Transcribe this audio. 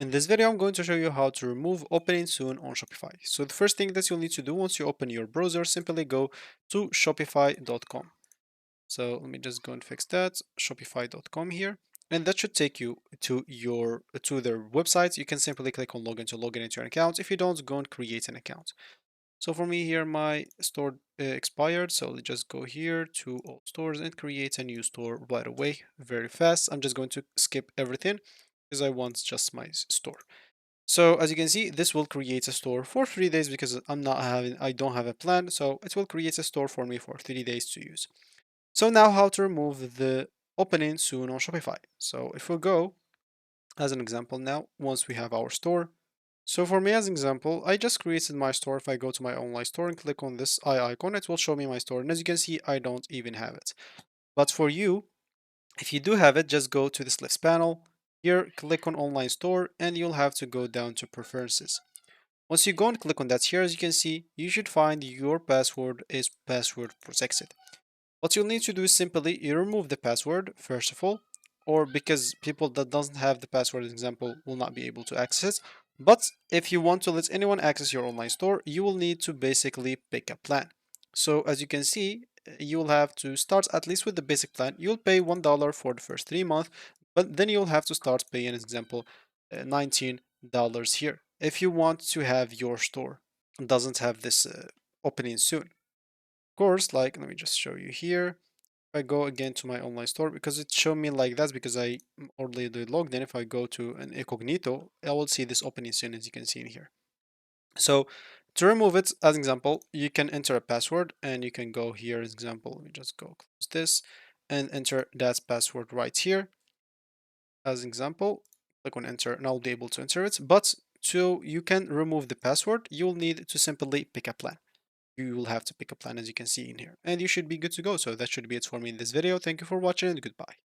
In this video, I'm going to show you how to remove opening soon on Shopify. So the first thing that you'll need to do once you open your browser, simply go to shopify.com. So let me just go and fix that, shopify.com here. And that should take you to their website. You can simply click on login to log in into your account. If you don't, go and create an account. So for me here, my store expired. So let's just go here to all stores and create a new store right away, very fast. I'm just going to skip everything because I want just my store. So as you can see, this will create a store for 3 days because I don't have a plan. So it will create a store for me for 3 days to use. So now how to remove the opening soon on Shopify. So if we go as an example now, once we have our store. So for me as an example, I just created my store. If I go to my online store and click on this eye icon, it will show me my store. And as you can see, I don't even have it. But for you, if you do have it, just go to this list panel. Here, click on online store and you'll have to go down to preferences. Once you go and click on that here, as you can see, you should find your password is password protected. What you'll need to do is simply you remove the password first of all, or because people that doesn't have the password example will not be able to access it. But if you want to let anyone access your online store, you will need to basically pick a plan. So as you can see, you will have to start at least with the basic plan. You'll pay $1 for the first 3 months, but then you'll have to start paying, as example, $19 here if you want to have your store doesn't have this opening soon. Of course, like let me just show you here. If I go again to my online store, because it showed me like that because I already logged in. If I go to an incognito, I will see this opening soon, as you can see in here. So to remove it, as example, you can enter a password and you can go here as example. Let me just go close this and enter that password right here as example. Click on enter and I'll be able to enter it. But so you can remove the password, you'll need to simply pick a plan. You will have to pick a plan as you can see in here, and you should be good to go. So that should be it for me in this video. Thank you for watching and goodbye.